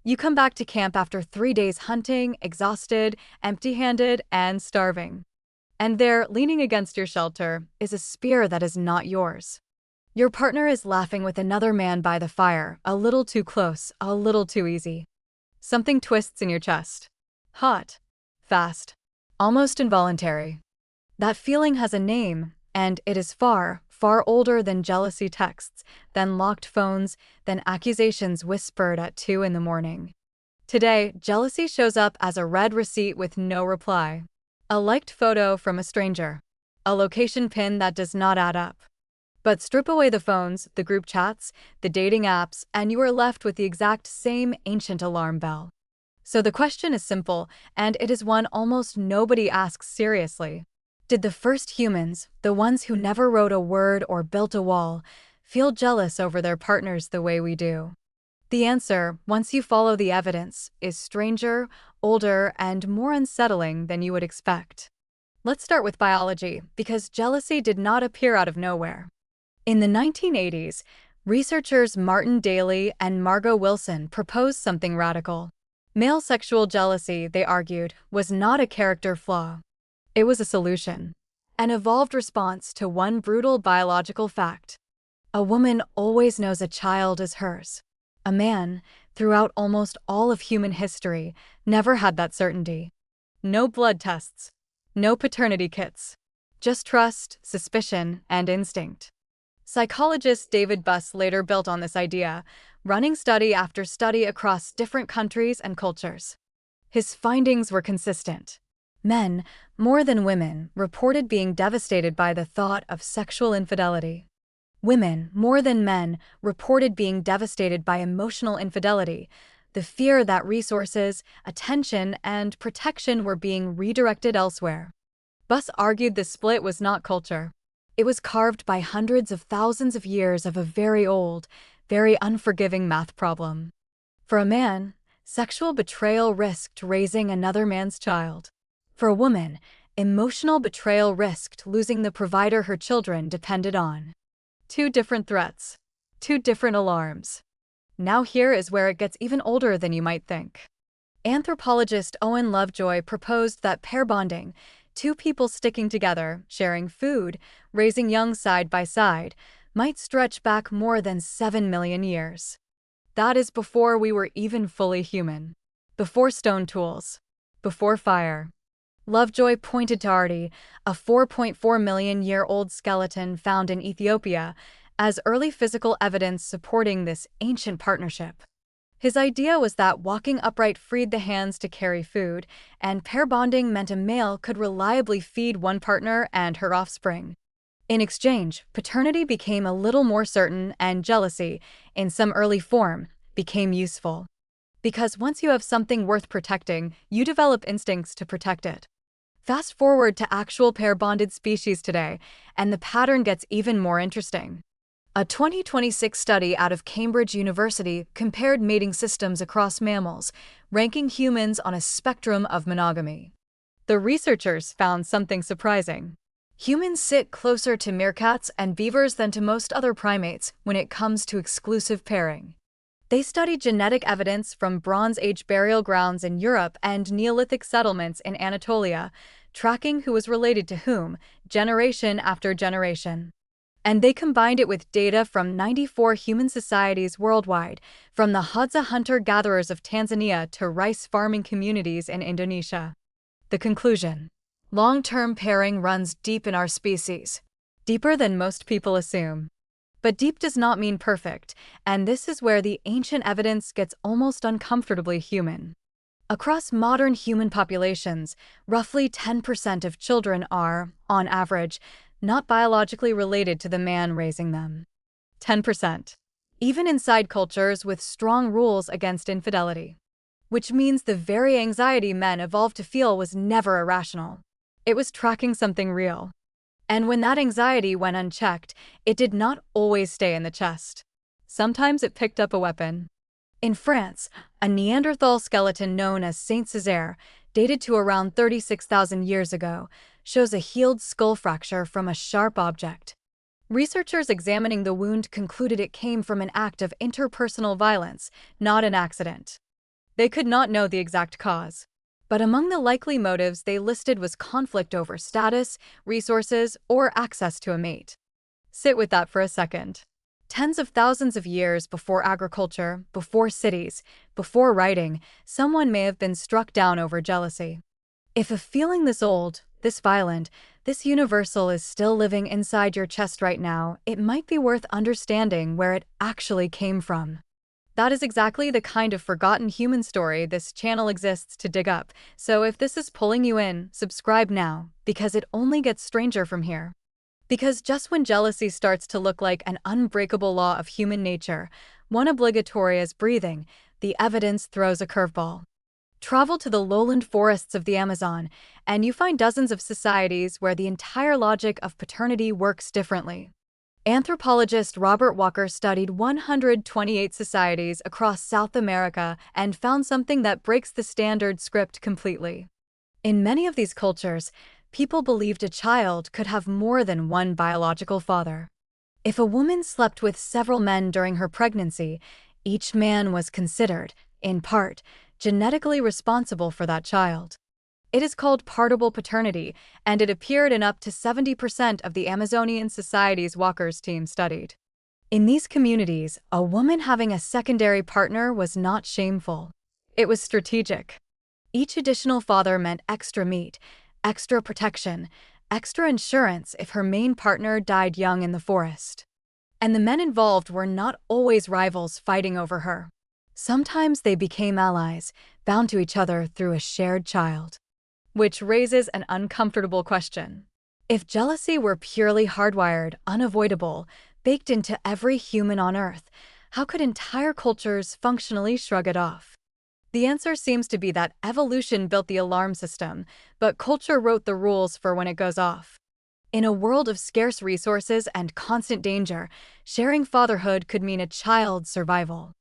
You come back to camp after 3 days hunting, exhausted, empty-handed, and starving. And there, leaning against your shelter, is a spear that is not yours. Your partner is laughing with another man by the fire, a little too close, a little too easy. Something twists in your chest. Hot. Fast. Almost involuntary. That feeling has a name, and it is far, far older than jealousy texts, than locked phones, than accusations whispered at 2 in the morning. Today, jealousy shows up as a red receipt with no reply. A liked photo from a stranger. A location pin that does not add up. But strip away the phones, the group chats, the dating apps, and you are left with the exact same ancient alarm bell. So the question is simple, and it is one almost nobody asks seriously. Did the first humans, the ones who never wrote a word or built a wall, feel jealous over their partners the way we do? The answer, once you follow the evidence, is stranger, older, and more unsettling than you would expect. Let's start with biology, because jealousy did not appear out of nowhere. In the 1980s, researchers Martin Daly and Margo Wilson proposed something radical. Male sexual jealousy, they argued, was not a character flaw. It was a solution. An evolved response to one brutal biological fact. A woman always knows a child is hers. A man, throughout almost all of human history, never had that certainty. No blood tests. No paternity kits. Just trust, suspicion, and instinct. Psychologist David Buss later built on this idea, running study after study across different countries and cultures. His findings were consistent. Men, more than women, reported being devastated by the thought of sexual infidelity. Women, more than men, reported being devastated by emotional infidelity, the fear that resources, attention, and protection were being redirected elsewhere. Buss argued the split was not culture. It was carved by hundreds of thousands of years of a very old, very unforgiving math problem. For a man, sexual betrayal risked raising another man's child. For a woman, emotional betrayal risked losing the provider her children depended on. Two different threats. Two different alarms. Now here is where it gets even older than you might think. Anthropologist Owen Lovejoy proposed that pair bonding, two people sticking together, sharing food, raising young side by side, might stretch back more than 7 million years. That is before we were even fully human. Before stone tools. Before fire. Lovejoy pointed to Ardi, a 4.4 million year old skeleton found in Ethiopia, as early physical evidence supporting this ancient partnership. His idea was that walking upright freed the hands to carry food, and pair bonding meant a male could reliably feed one partner and her offspring. In exchange, paternity became a little more certain, and jealousy, in some early form, became useful. Because once you have something worth protecting, you develop instincts to protect it. Fast forward to actual pair-bonded species today, and the pattern gets even more interesting. A 2026 study out of Cambridge University compared mating systems across mammals, ranking humans on a spectrum of monogamy. The researchers found something surprising. Humans sit closer to meerkats and beavers than to most other primates when it comes to exclusive pairing. They studied genetic evidence from Bronze Age burial grounds in Europe and Neolithic settlements in Anatolia, tracking who was related to whom, generation after generation. And they combined it with data from 94 human societies worldwide, from the Hadza hunter-gatherers of Tanzania to rice farming communities in Indonesia. The conclusion: long-term pairing runs deep in our species, deeper than most people assume. But deep does not mean perfect, and this is where the ancient evidence gets almost uncomfortably human. Across modern human populations, roughly 10% of children are, on average, not biologically related to the man raising them. 10%. Even inside cultures with strong rules against infidelity. Which means the very anxiety men evolved to feel was never irrational. It was tracking something real. And when that anxiety went unchecked, it did not always stay in the chest. Sometimes it picked up a weapon. In France, a Neanderthal skeleton known as Saint Césaire, dated to around 36,000 years ago, shows a healed skull fracture from a sharp object. Researchers examining the wound concluded it came from an act of interpersonal violence, not an accident. They could not know the exact cause. But among the likely motives they listed was conflict over status, resources, or access to a mate. Sit with that for a second. Tens of thousands of years before agriculture, before cities, before writing, someone may have been struck down over jealousy. If a feeling this old, this violent, this universal is still living inside your chest right now, it might be worth understanding where it actually came from. That is exactly the kind of forgotten human story this channel exists to dig up, so if this is pulling you in, subscribe now, because it only gets stranger from here. Because just when jealousy starts to look like an unbreakable law of human nature, one obligatory as breathing, the evidence throws a curveball. Travel to the lowland forests of the Amazon, and you find dozens of societies where the entire logic of paternity works differently. Anthropologist Robert Walker studied 128 societies across South America and found something that breaks the standard script completely. In many of these cultures, people believed a child could have more than one biological father. If a woman slept with several men during her pregnancy, each man was considered, in part, genetically responsible for that child. It is called partible paternity, and it appeared in up to 70% of the Amazonian societies Walker's team studied. In these communities, a woman having a secondary partner was not shameful. It was strategic. Each additional father meant extra meat, extra protection, extra insurance if her main partner died young in the forest. And the men involved were not always rivals fighting over her. Sometimes they became allies, bound to each other through a shared child. Which raises an uncomfortable question. If jealousy were purely hardwired, unavoidable, baked into every human on Earth, how could entire cultures functionally shrug it off? The answer seems to be that evolution built the alarm system, but culture wrote the rules for when it goes off. In a world of scarce resources and constant danger, sharing fatherhood could mean a child's survival.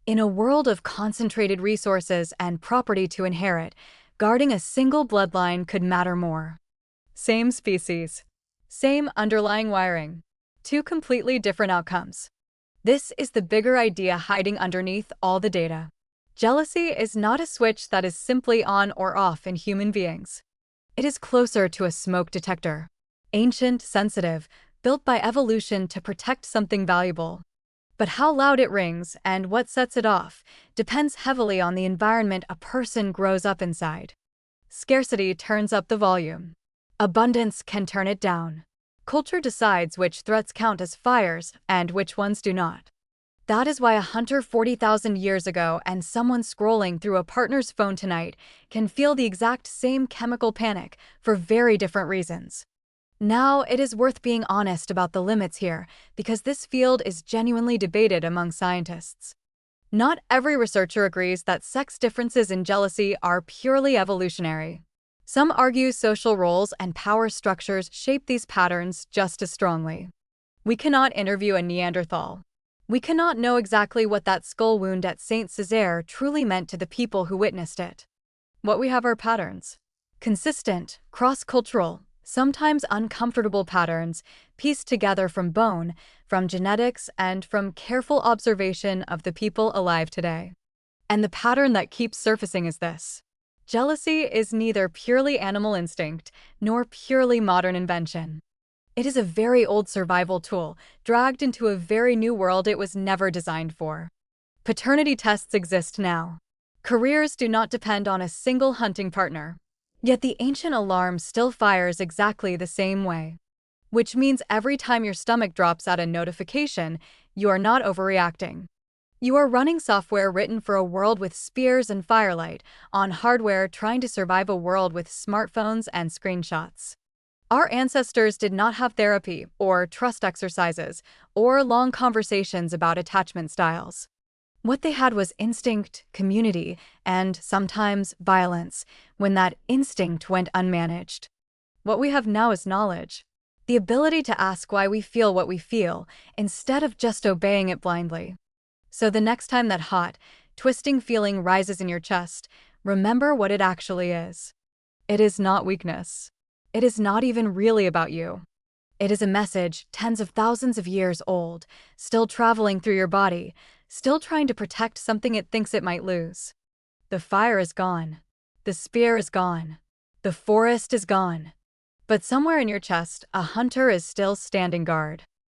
In a world of concentrated resources and property to inherit, guarding a single bloodline could matter more. Same species. Same underlying wiring. Two completely different outcomes. This is the bigger idea hiding underneath all the data. Jealousy is not a switch that is simply on or off in human beings. It is closer to a smoke detector. Ancient, sensitive, built by evolution to protect something valuable. But how loud it rings and what sets it off depends heavily on the environment a person grows up inside. Scarcity turns up the volume. Abundance can turn it down. Culture decides which threats count as fires and which ones do not. That is why a hunter 40,000 years ago and someone scrolling through a partner's phone tonight can feel the exact same chemical panic for very different reasons. Now, it is worth being honest about the limits here, because this field is genuinely debated among scientists. Not every researcher agrees that sex differences in jealousy are purely evolutionary. Some argue social roles and power structures shape these patterns just as strongly. We cannot interview a Neanderthal. We cannot know exactly what that skull wound at St. Césaire truly meant to the people who witnessed it. What we have are patterns. Consistent, cross-cultural, sometimes uncomfortable patterns pieced together from bone, from genetics, and from careful observation of the people alive today. And the pattern that keeps surfacing is this. Jealousy is neither purely animal instinct nor purely modern invention. It is a very old survival tool, dragged into a very new world it was never designed for. Paternity tests exist now. Careers do not depend on a single hunting partner. Yet the ancient alarm still fires exactly the same way. Which means every time your stomach drops at a notification, you are not overreacting. You are running software written for a world with spears and firelight, on hardware trying to survive a world with smartphones and screenshots. Our ancestors did not have therapy, or trust exercises, or long conversations about attachment styles. What they had was instinct, community, and, sometimes, violence, when that instinct went unmanaged. What we have now is knowledge. The ability to ask why we feel what we feel, instead of just obeying it blindly. So the next time that hot, twisting feeling rises in your chest, remember what it actually is. It is not weakness. It is not even really about you. It is a message tens of thousands of years old, still traveling through your body, still trying to protect something it thinks it might lose. The fire is gone. The spear is gone. The forest is gone. But somewhere in your chest, a hunter is still standing guard.